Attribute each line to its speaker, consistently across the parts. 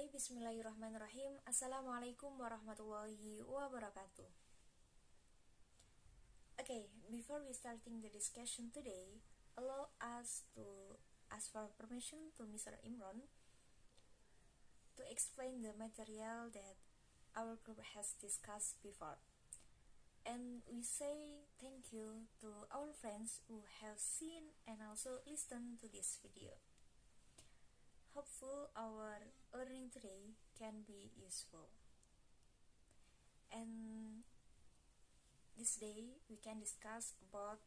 Speaker 1: Okay, bismillahirrahmanirrahim. Assalamualaikum warahmatullahi wabarakatuh. Okay, before we starting the discussion today, allow us to ask for permission to Mr. Imran to explain the material that our group has discussed before. And we say thank you to our friends who have seen and also listened to this video. Hopeful our learning today can be useful. And this day we can discuss about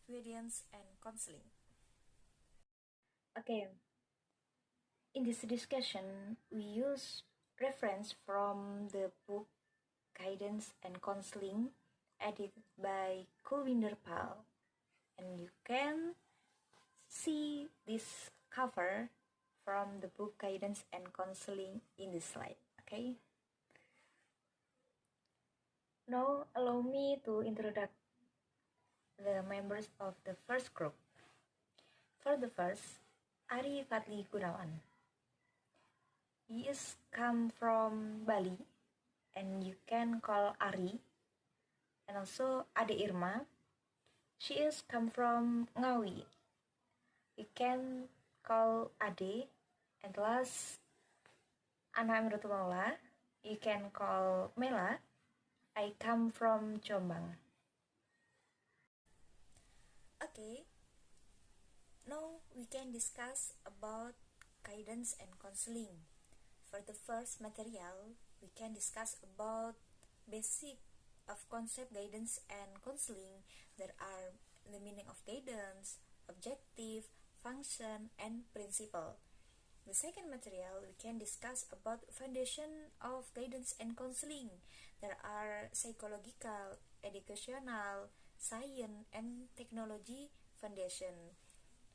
Speaker 1: guidance and counseling. Okay, in this discussion we use reference from the book Guidance and Counseling edited by Kulwinder Pal, and you can see this cover from the book Guidance and Counseling in this slide. Okay, now allow me to introduce the members of the first group. For the first, Ari Fadli Gunawan. He is come from Bali, and you can call Ari. And also Ade Irma, she is come from Ngawi. You can call Ade. And last, Ana Amiratul Maula, you can call Mela. I come from Jombang. Okay, now we can discuss about guidance and counseling. For the first material, we can discuss about basic of concept guidance and counseling. There are the meaning of guidance, objective, function, and principle. The second material, we can discuss about foundation of guidance and counseling. There are psychological, educational, science, and technology foundation.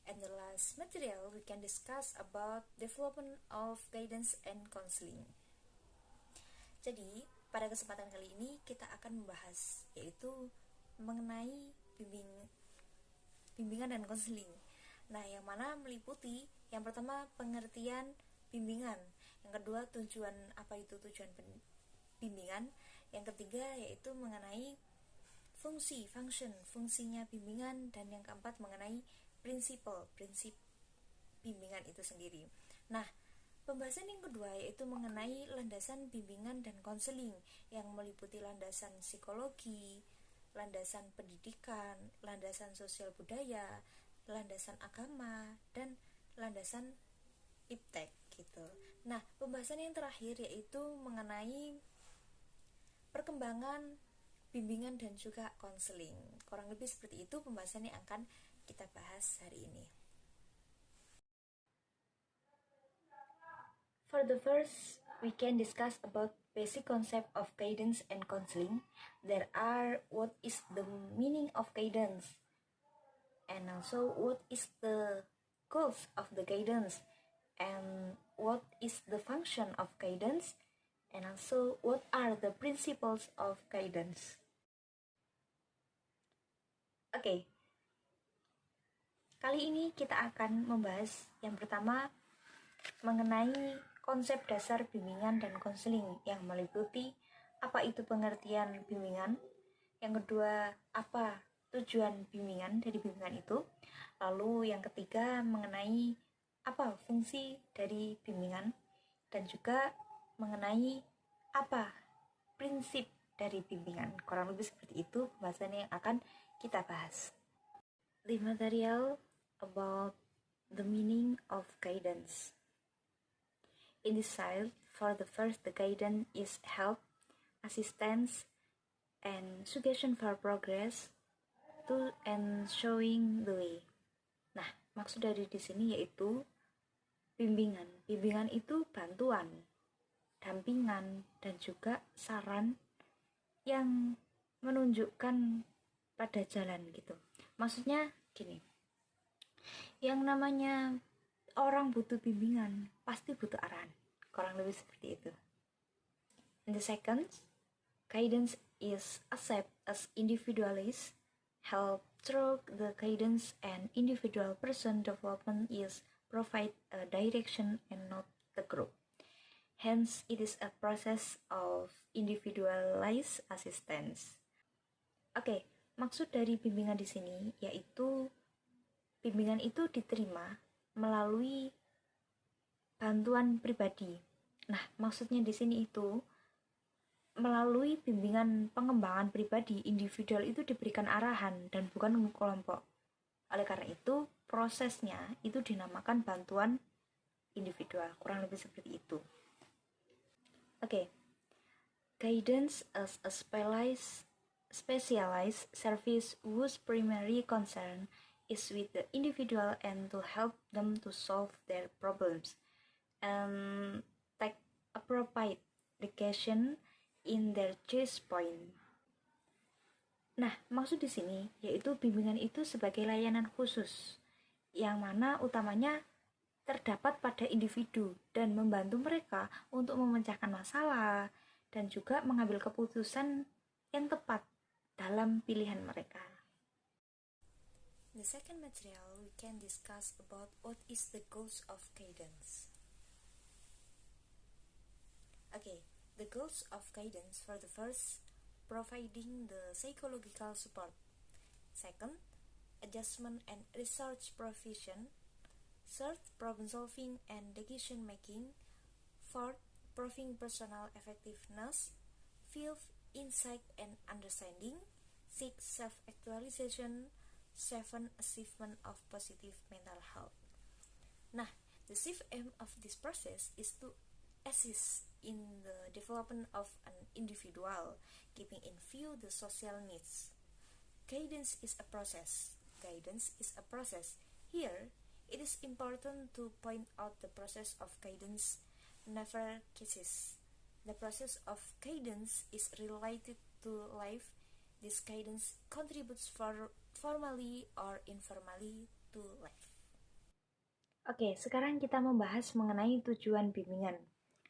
Speaker 1: And the last material, we can discuss about development of guidance and counseling. Jadi, pada kesempatan kali ini kita akan membahas yaitu mengenai bimbingan dan konseling. Nah, yang mana meliputi yang pertama pengertian bimbingan, yang kedua tujuan apa itu tujuan bimbingan, yang ketiga yaitu mengenai fungsinya bimbingan, dan yang keempat mengenai prinsip bimbingan itu sendiri. Nah, pembahasan yang kedua yaitu mengenai landasan bimbingan dan konseling yang meliputi landasan psikologi, landasan pendidikan, landasan sosial budaya, landasan agama, dan landasan iptek gitu. Nah, pembahasan yang terakhir yaitu mengenai perkembangan bimbingan dan juga konseling. Kurang lebih seperti itu pembahasan yang akan kita bahas hari ini. For the first, we can discuss about basic concept of guidance and counseling. There are what is the meaning of guidance, and also what is the goals of the guidance, and what is the function of guidance, and also what are the principles of guidance. Oke, kali ini kita akan membahas yang pertama mengenai konsep dasar bimbingan dan konseling yang meliputi apa itu pengertian bimbingan, yang kedua apa tujuan bimbingan dari bimbingan itu, lalu yang ketiga mengenai apa fungsi dari bimbingan, dan juga mengenai apa prinsip dari bimbingan. Kurang lebih seperti itu pembahasan yang akan kita bahas. The material about the meaning of guidance. In this slide, for the first, the guidance is help, assistance, and suggestion for progress to and showing the way. Nah, maksud dari di sini yaitu bimbingan. Bimbingan itu bantuan, dampingan, dan juga saran yang menunjukkan pada jalan gitu. Maksudnya gini, yang namanya orang butuh bimbingan pasti butuh arahan. Kurang lebih seperti itu. And the second, guidance is accept as individualist, help through the guidance, and individual person development is provide a direction and not the group. Hence, it is a process of individualized assistance. Oke, maksud dari bimbingan di sini yaitu bimbingan itu diterima melalui bantuan pribadi. Nah, maksudnya di sini itu melalui bimbingan pengembangan pribadi, individual itu diberikan arahan dan bukan kelompok. Oleh karena itu, prosesnya itu dinamakan bantuan individual, kurang lebih seperti itu. Oke. Guidance as a specialized service whose primary concern is with the individual and to help them to solve their problems and take appropriate education in their choice point. Nah, maksud di sini yaitu bimbingan itu sebagai layanan khusus yang mana utamanya terdapat pada individu dan membantu mereka untuk memecahkan masalah dan juga mengambil keputusan yang tepat dalam pilihan mereka. The second material we can discuss about what is the goals of guidance. Okay, the goals of guidance for the first, providing the psychological support. Second, adjustment and research provision. Third, problem solving and decision making. Fourth, proving personal effectiveness. Fifth, insight and understanding. Sixth, self-actualization. Seven, achievement of positive mental health. Nah, the chief aim of this process is to assist in the development of an individual, keeping in view the social needs. Guidance is a process. Here, it is important to point out the process of guidance never ceases. The process of guidance is related to life. This guidance contributes formally or informally to life. Oke, sekarang kita membahas mengenai tujuan bimbingan.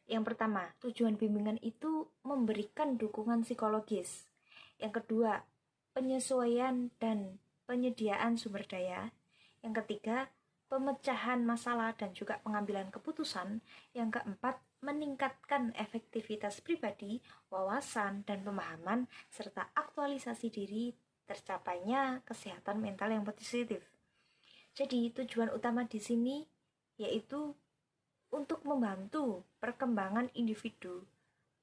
Speaker 1: Yang pertama, tujuan bimbingan itu memberikan dukungan psikologis. Yang kedua, penyesuaian dan penyediaan sumber daya. Yang ketiga, pemecahan masalah dan juga pengambilan keputusan. Yang keempat, meningkatkan efektivitas pribadi, wawasan, dan pemahaman, serta aktualisasi diri tercapainya kesehatan mental yang positif. Jadi, tujuan utama di sini yaitu untuk membantu perkembangan individu,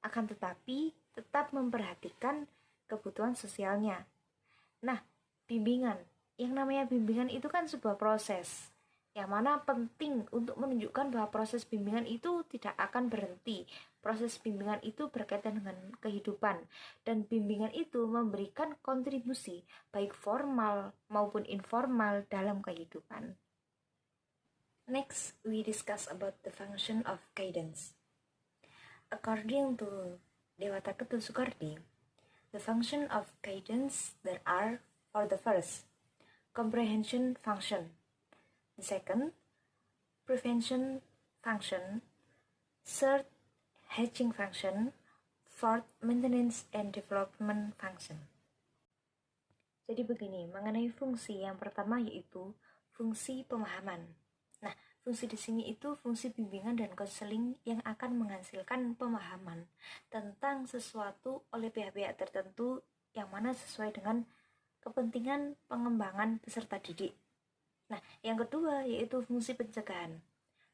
Speaker 1: akan tetapi tetap memperhatikan kebutuhan sosialnya. Nah, yang namanya bimbingan itu kan sebuah proses, yang mana penting untuk menunjukkan bahwa proses bimbingan itu tidak akan berhenti. Proses bimbingan itu berkaitan dengan kehidupan, dan bimbingan itu memberikan kontribusi baik formal maupun informal dalam kehidupan. Next, we discuss about the function of guidance. According to Dewata Ketul Soekardi, the function of guidance there are, for the first, comprehension function. The second, prevention function. Third, hatching function. Fourth, maintenance and development function. Jadi begini, mengenai fungsi yang pertama yaitu fungsi pemahaman. Nah, fungsi di sini itu fungsi bimbingan dan konseling yang akan menghasilkan pemahaman tentang sesuatu oleh pihak-pihak tertentu yang mana sesuai dengan kepentingan pengembangan peserta didik. Nah, yang kedua yaitu fungsi pencegahan.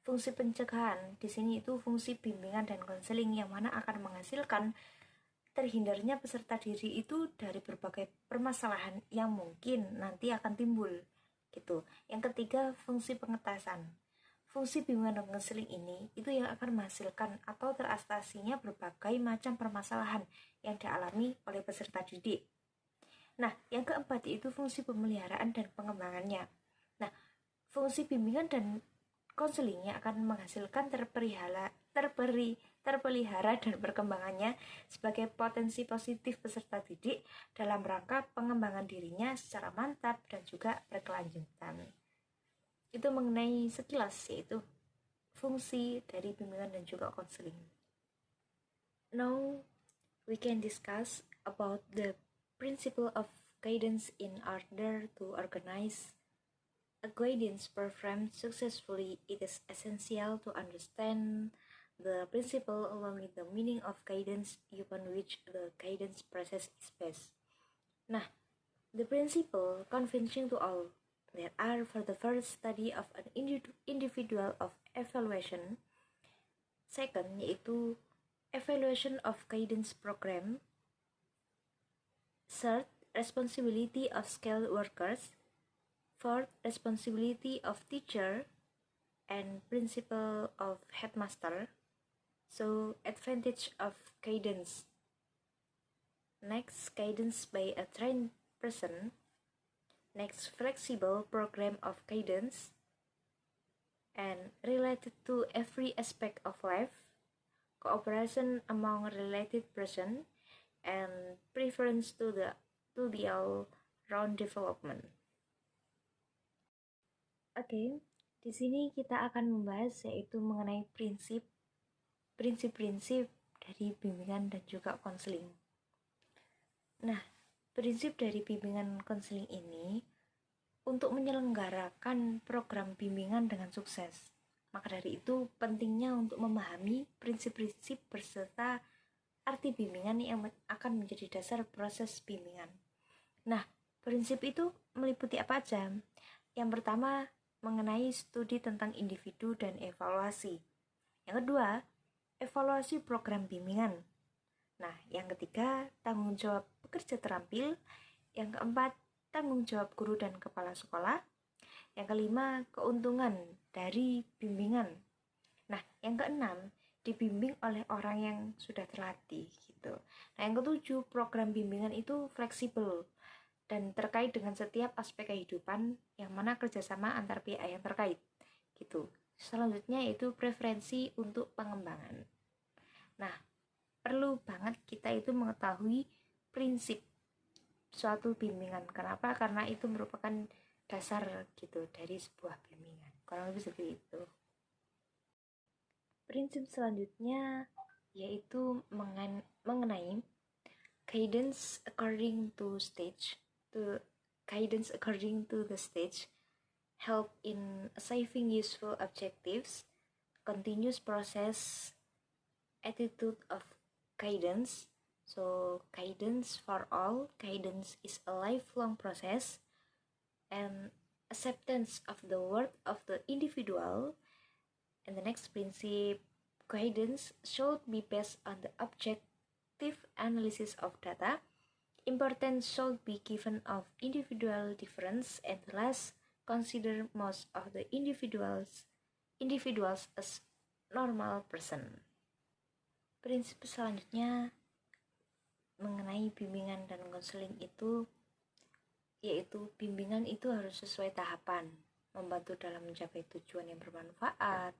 Speaker 1: Fungsi pencegahan di sini itu fungsi bimbingan dan konseling yang mana akan menghasilkan terhindarnya peserta didik itu dari berbagai permasalahan yang mungkin nanti akan timbul gitu. Yang ketiga, fungsi pengetasan. Fungsi bimbingan dan konseling ini itu yang akan menghasilkan atau teratasinya berbagai macam permasalahan yang dialami oleh peserta didik. Nah, yang keempat yaitu fungsi pemeliharaan dan pengembangannya. Nah, fungsi bimbingan dan konselingnya akan menghasilkan terpelihara dan perkembangannya sebagai potensi positif peserta didik dalam rangka pengembangan dirinya secara mantap dan juga berkelanjutan. Itu mengenai sekilas yaitu fungsi dari bimbingan dan juga konseling. Now we can discuss about the principle of guidance in order to organize a guidance program successfully. It is essential to understand the principle along with the meaning of guidance upon which the guidance process is based. Nah, the principle convincing to all that are for the first study of an individual of evaluation. Second, yaitu evaluation of guidance program. Third, responsibility of skilled workers. Fourth, responsibility of teacher and principle of headmaster. So, advantage of guidance. Next, guidance by a trained person. Next, flexible program of guidance and related to every aspect of life, cooperation among related person, and preference to the all-round development. Oke, di sini kita akan membahas yaitu mengenai prinsip-prinsip dari bimbingan dan juga konseling. Nah, prinsip dari bimbingan konseling ini untuk menyelenggarakan program bimbingan dengan sukses. Maka dari itu pentingnya untuk memahami prinsip-prinsip beserta arti bimbingan yang akan menjadi dasar proses bimbingan. Nah, prinsip itu meliputi apa aja? Yang pertama, mengenai studi tentang individu dan evaluasi. Yang kedua, evaluasi program bimbingan. Nah, yang ketiga, tanggung jawab pekerja terampil. Yang keempat, tanggung jawab guru dan kepala sekolah. Yang kelima, keuntungan dari bimbingan. Nah, yang keenam, dibimbing oleh orang yang sudah terlatih gitu. Nah, yang ketujuh, program bimbingan itu fleksibel dan terkait dengan setiap aspek kehidupan yang mana kerjasama antar pihak yang terkait gitu. Selanjutnya yaitu preferensi untuk pengembangan. Nah, perlu banget kita itu mengetahui prinsip suatu bimbingan. Kenapa? Karena itu merupakan dasar gitu dari sebuah bimbingan. Kurang lebih seperti itu. Prinsip selanjutnya yaitu mengenai guidance according to the stage, help in achieving useful objectives, continuous process, attitude of guidance. So guidance for all, guidance is a lifelong process, and acceptance of the worth of the individual. And the next principle, guidance should be based on the objective analysis of data. Importance should be given of individual difference, and last, consider most of the individuals as normal person. Prinsip selanjutnya mengenai bimbingan dan konseling itu yaitu bimbingan itu harus sesuai tahapan, membantu dalam mencapai tujuan yang bermanfaat,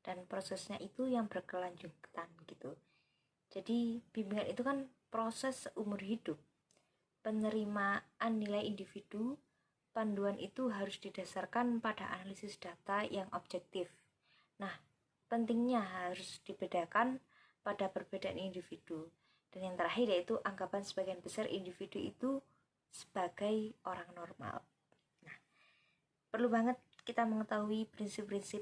Speaker 1: dan prosesnya itu yang berkelanjutan gitu. Jadi bimbingan itu kan proses seumur hidup. Penerimaan nilai individu, panduan itu harus didasarkan pada analisis data yang objektif. Nah, pentingnya harus dibedakan pada perbedaan individu. Dan yang terakhir yaitu anggapan sebagian besar individu itu sebagai orang normal. Nah, perlu banget kita mengetahui prinsip-prinsip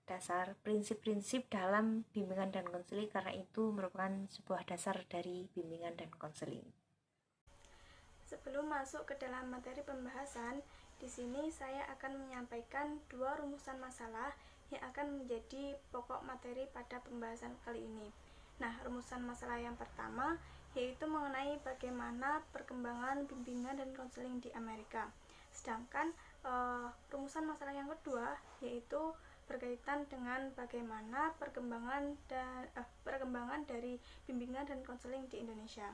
Speaker 1: dasar, prinsip-prinsip dalam bimbingan dan konseling karena itu merupakan sebuah dasar dari bimbingan dan konseling.
Speaker 2: Sebelum masuk ke dalam materi pembahasan, di sini saya akan menyampaikan dua rumusan masalah yang akan menjadi pokok materi pada pembahasan kali ini. Nah, rumusan masalah yang pertama yaitu mengenai bagaimana perkembangan bimbingan dan konseling di Amerika. Sedangkan rumusan masalah yang kedua yaitu berkaitan dengan bagaimana perkembangan dari bimbingan dan konseling di Indonesia.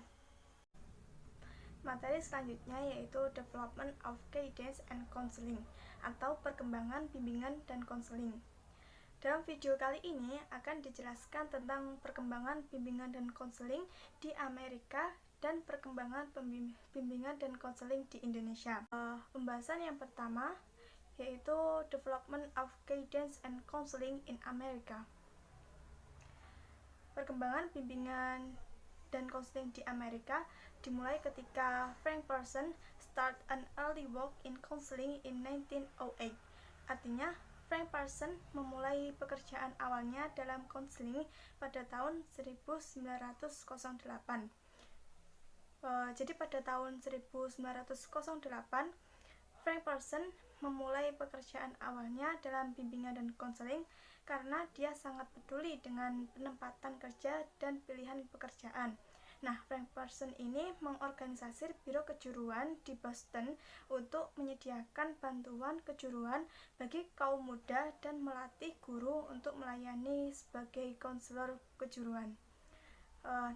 Speaker 2: Materi selanjutnya yaitu Development of Guidance and Counseling atau perkembangan bimbingan dan konseling. Dalam video kali ini akan dijelaskan tentang perkembangan bimbingan dan konseling di Amerika dan perkembangan bimbingan dan konseling di Indonesia. Pembahasan yang pertama yaitu Development of Guidance and Counseling in America. Perkembangan bimbingan dan konseling di Amerika dimulai ketika Frank Person start an early work in counseling in 1908. Artinya, Frank Parsons memulai pekerjaan awalnya dalam konseling pada tahun 1908. Jadi pada tahun 1908, Frank Parsons memulai pekerjaan awalnya dalam bimbingan dan konseling karena dia sangat peduli dengan penempatan kerja dan pilihan pekerjaan. Nah, Frank Parsons ini mengorganisasi biro kejuruan di Boston untuk menyediakan bantuan kejuruan bagi kaum muda dan melatih guru untuk melayani sebagai konselor kejuruan.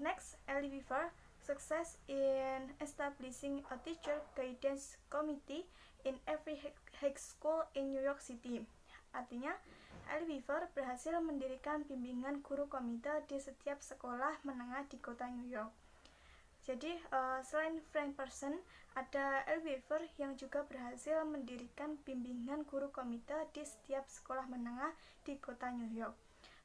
Speaker 2: Next, Elie Weaver success in establishing a teacher guidance committee in every high school in New York City. Artinya, Elie Weaver berhasil mendirikan bimbingan guru komite di setiap sekolah menengah di kota New York. Jadi, selain Frank Parsons, ada Elie Weaver yang juga berhasil mendirikan bimbingan guru komite di setiap sekolah menengah di kota New York.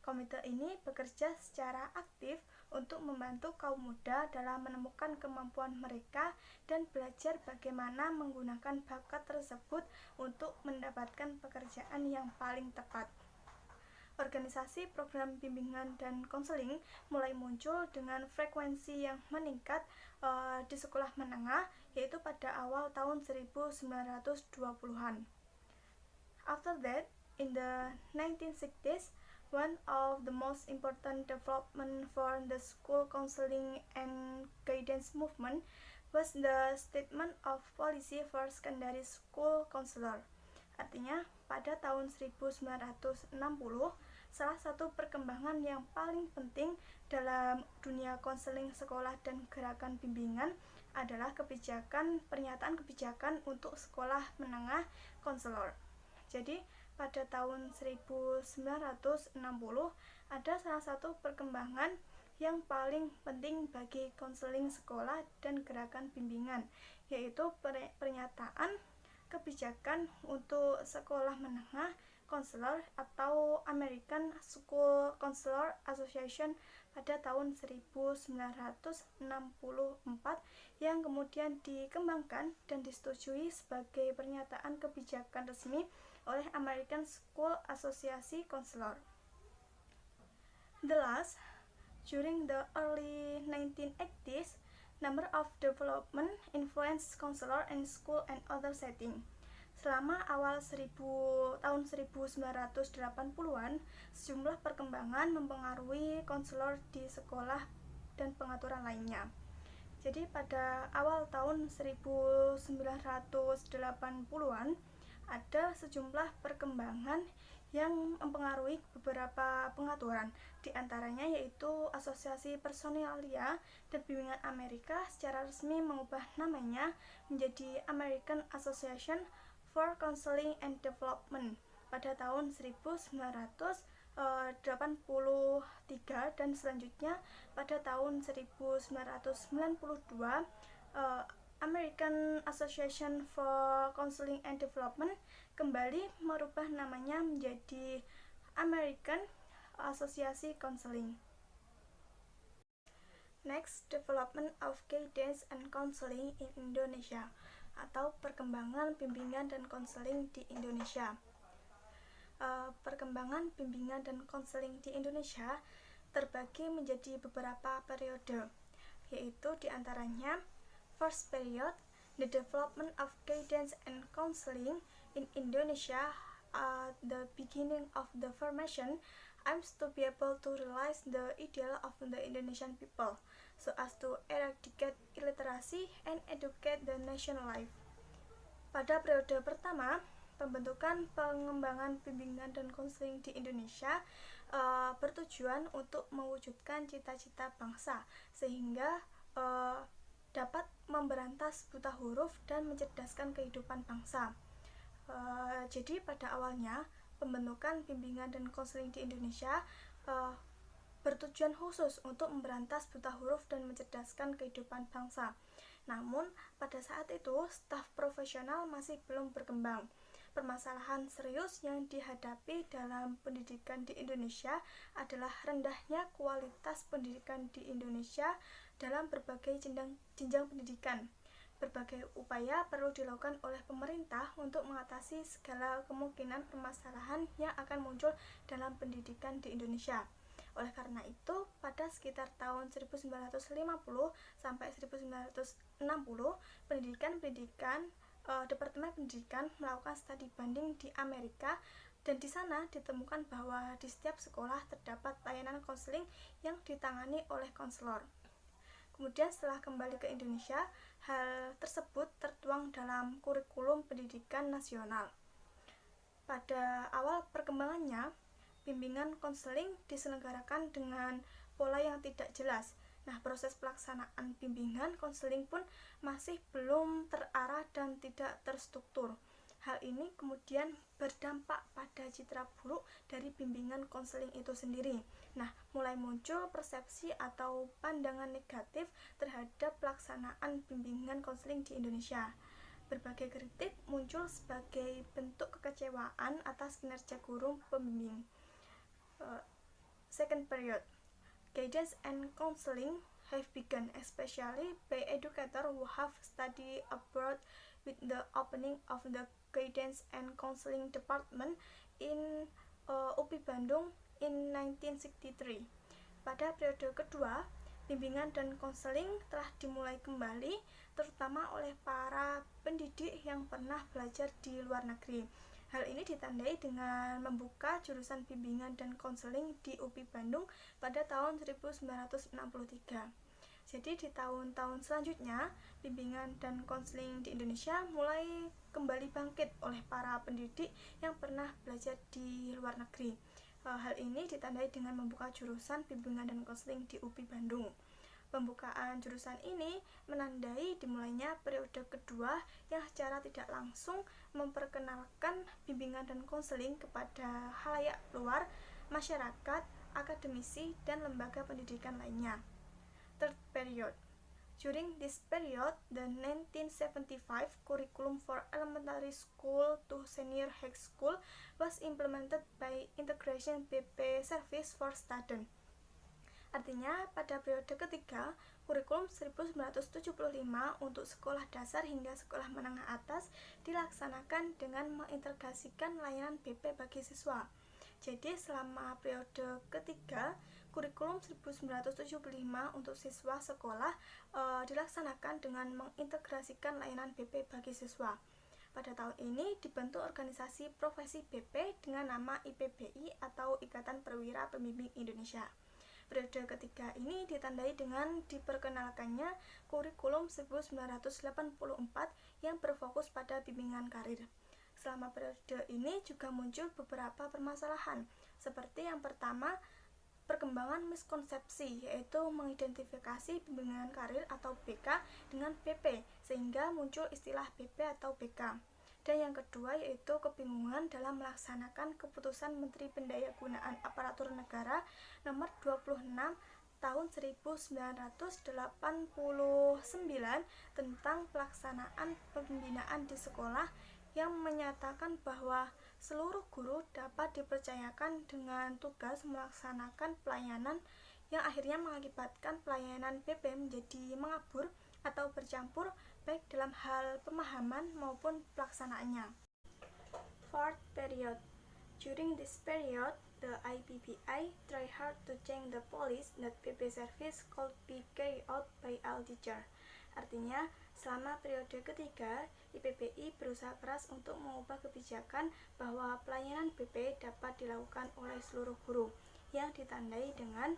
Speaker 2: Komite ini bekerja secara aktif untuk membantu kaum muda dalam menemukan kemampuan mereka dan belajar bagaimana menggunakan bakat tersebut untuk mendapatkan pekerjaan yang paling tepat. Organisasi program bimbingan dan konseling mulai muncul dengan frekuensi yang meningkat di sekolah menengah, yaitu pada awal tahun 1920-an. After that, in the 1960s, one of the most important development for the school counseling and guidance movement was the statement of policy for secondary school counselor. Artinya, pada tahun 1960, salah satu perkembangan yang paling penting dalam dunia konseling sekolah dan gerakan bimbingan adalah pernyataan kebijakan untuk sekolah menengah konselor. Jadi, pada tahun 1960 ada salah satu perkembangan yang paling penting bagi konseling sekolah dan gerakan bimbingan, yaitu pernyataan kebijakan untuk sekolah menengah konselor atau American School Counselor Association pada tahun 1964 yang kemudian dikembangkan dan disetujui sebagai pernyataan kebijakan resmi oleh American School Association Counselor. The last, during the early 1980s, number of development influenced counselor in school and other setting. Selama awal tahun 1980-an, sejumlah perkembangan mempengaruhi konselor di sekolah dan pengaturan lainnya. Jadi pada awal tahun 1980-an, ada sejumlah perkembangan yang mempengaruhi beberapa pengaturan, di antaranya yaitu Asosiasi Personalia dan Bimbingan Amerika secara resmi mengubah namanya menjadi American Association for Counseling and Development pada tahun 1983 dan selanjutnya pada tahun 1992 American Association for Counseling and Development kembali merubah namanya menjadi American Association Counseling. Next, development of guidance and counseling in Indonesia atau perkembangan bimbingan dan konseling di Indonesia. Perkembangan bimbingan dan konseling di Indonesia terbagi menjadi beberapa periode, yaitu diantaranya first period, the development of guidance and counseling in Indonesia at the beginning of the formation aims to be able to realize the ideal of the Indonesian people so as to eradicate illiteracy and educate the national life. Pada periode pertama, pembentukan pengembangan bimbingan dan konseling di Indonesia bertujuan untuk mewujudkan cita-cita bangsa sehingga dapat memberantas buta huruf dan mencerdaskan kehidupan bangsa. Jadi pada awalnya pembentukan bimbingan dan konseling di Indonesia bertujuan khusus untuk memberantas buta huruf dan mencerdaskan kehidupan bangsa. Namun pada saat itu staf profesional masih belum berkembang. Permasalahan serius yang dihadapi dalam pendidikan di Indonesia adalah rendahnya kualitas pendidikan di Indonesia dalam berbagai jenjang pendidikan. Berbagai upaya perlu dilakukan oleh pemerintah untuk mengatasi segala kemungkinan permasalahan yang akan muncul dalam pendidikan di Indonesia. Oleh karena itu, pada sekitar tahun 1950 sampai 1960, Departemen Pendidikan melakukan studi banding di Amerika, dan di sana ditemukan bahwa di setiap sekolah terdapat layanan konseling yang ditangani oleh konselor. Kemudian setelah kembali ke Indonesia, hal tersebut tertuang dalam kurikulum pendidikan nasional. Pada awal perkembangannya, bimbingan konseling diselenggarakan dengan pola yang tidak jelas. Nah, proses pelaksanaan bimbingan konseling pun masih belum terarah dan tidak terstruktur. Hal ini kemudian berdampak pada citra buruk dari bimbingan konseling itu sendiri. Nah, mulai muncul persepsi atau pandangan negatif terhadap pelaksanaan bimbingan konseling di Indonesia. Berbagai kritik muncul sebagai bentuk kekecewaan atas kinerja guru pembimbing. Second period, guidance and counseling have begun, especially by educators who have studied abroad, with the opening of the Guidance and Counseling Department in UPI Bandung in 1963. Pada periode kedua, bimbingan dan konseling telah dimulai kembali, terutama oleh para pendidik yang pernah belajar di luar negeri. Hal ini ditandai dengan membuka jurusan bimbingan dan konseling di UPI Bandung pada tahun 1963. Jadi di tahun-tahun selanjutnya, bimbingan dan konseling di Indonesia mulai kembali bangkit oleh para pendidik yang pernah belajar di luar negeri. Hal ini ditandai dengan membuka jurusan bimbingan dan konseling di UPI Bandung. Pembukaan jurusan ini menandai dimulainya periode kedua yang secara tidak langsung memperkenalkan bimbingan dan konseling kepada khalayak luar, masyarakat, akademisi, dan lembaga pendidikan lainnya. Third period. During this period, the 1975 curriculum for elementary school to senior high school was implemented by integration BP service for students. Artinya, pada periode ketiga, kurikulum 1975 untuk sekolah dasar hingga sekolah menengah atas dilaksanakan dengan mengintegrasikan layanan BP bagi siswa. Jadi, selama periode ketiga, kurikulum 1975 untuk siswa sekolah dilaksanakan dengan mengintegrasikan layanan BP bagi siswa. Pada tahun ini dibentuk organisasi profesi BP dengan nama IPBI atau Ikatan Perwira Pembimbing Indonesia. Periode ketiga ini ditandai dengan diperkenalkannya kurikulum 1984 yang berfokus pada bimbingan karir. Selama periode ini juga muncul beberapa permasalahan, seperti yang pertama, perkembangan miskonsepsi, yaitu mengidentifikasi bimbingan karir atau BK dengan BP, sehingga muncul istilah BP atau BK. Dan yang kedua yaitu kebingungan dalam melaksanakan keputusan Menteri Pendayagunaan Aparatur Negara nomor 26 tahun 1989 tentang pelaksanaan pembinaan di sekolah, yang menyatakan bahwa seluruh guru dapat dipercayakan dengan tugas melaksanakan pelayanan, yang akhirnya mengakibatkan pelayanan BP menjadi mengabur atau bercampur baik dalam hal pemahaman maupun pelaksanaannya. Fourth period. During this period, the IPBI tried hard to change the policy that BP service could be carried out by all teachers. Artinya, selama periode ketiga, IPBI berusaha keras untuk mengubah kebijakan bahwa pelayanan BP dapat dilakukan oleh seluruh guru, yang ditandai dengan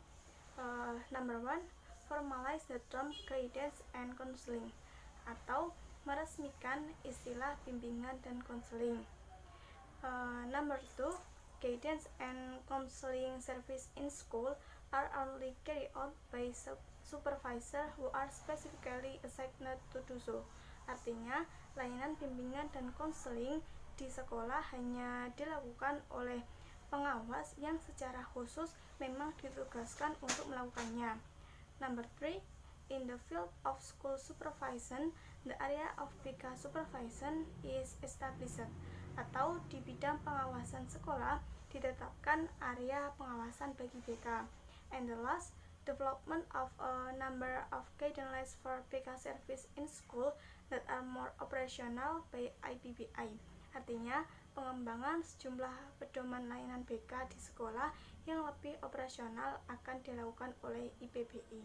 Speaker 2: number one, formalize the term guidance and counseling, atau meresmikan istilah bimbingan dan konseling. Number two, guidance and counseling service in school are only carried out by supervisor who are specifically assigned to do so. Artinya, layanan bimbingan dan konseling di sekolah hanya dilakukan oleh pengawas yang secara khusus memang ditugaskan untuk melakukannya. Number 3, in the field of school supervision, the area of BK supervision is established, atau di bidang pengawasan sekolah ditetapkan area pengawasan bagi BK. And the last, development of a number of guidelines for BK service in school that are more operational by IPBI. Artinya, pengembangan sejumlah pedoman layanan BK di sekolah yang lebih operasional akan dilakukan oleh IPBI.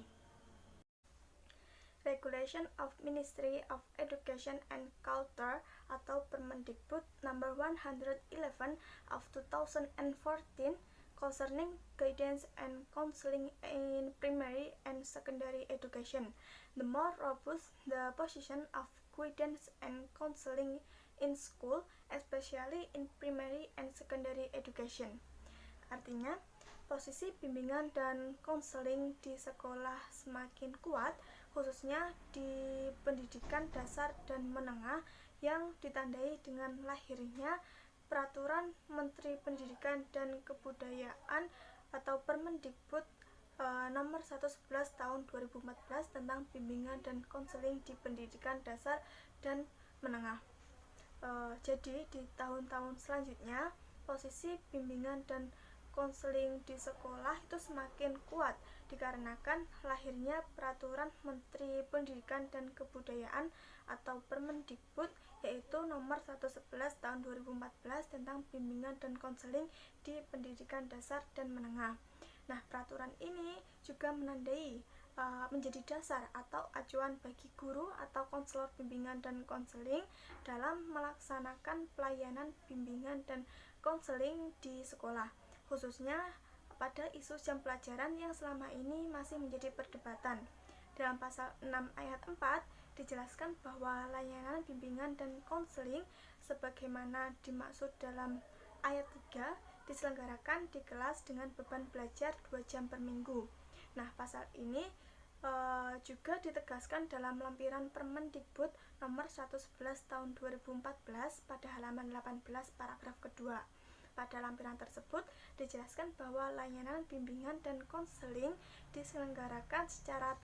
Speaker 2: Regulation of Ministry of Education and Culture atau Permendikbud Number 111 of 2014 concerning guidance and counseling in primary and secondary education. The more robust the position of guidance and counseling in school, especially in primary and secondary education. Artinya, posisi bimbingan dan konseling di sekolah semakin kuat, khususnya di pendidikan dasar dan menengah yang ditandai dengan lahirnya Peraturan Menteri Pendidikan dan Kebudayaan atau Permendikbud nomor 111 tahun 2014 tentang bimbingan dan konseling di pendidikan dasar dan menengah. Jadi di tahun-tahun selanjutnya posisi bimbingan dan konseling di sekolah itu semakin kuat dikarenakan lahirnya Peraturan Menteri Pendidikan dan Kebudayaan atau Permendikbud yaitu nomor 111 tahun 2014 tentang bimbingan dan konseling di pendidikan dasar dan menengah. Nah, peraturan ini juga menandai menjadi dasar atau acuan bagi guru atau konselor bimbingan dan konseling dalam melaksanakan pelayanan bimbingan dan konseling di sekolah, khususnya pada isu jam pelajaran yang selama ini masih menjadi perdebatan. Dalam pasal 6 ayat 4 dijelaskan bahwa layanan bimbingan dan konseling sebagaimana dimaksud dalam ayat 3 diselenggarakan di kelas dengan beban belajar 2 jam per minggu. Nah, pasal ini juga ditegaskan dalam lampiran Permendikbud nomor 111 tahun 2014 pada halaman 18 paragraf kedua. Pada lampiran tersebut dijelaskan bahwa layanan bimbingan dan konseling diselenggarakan secara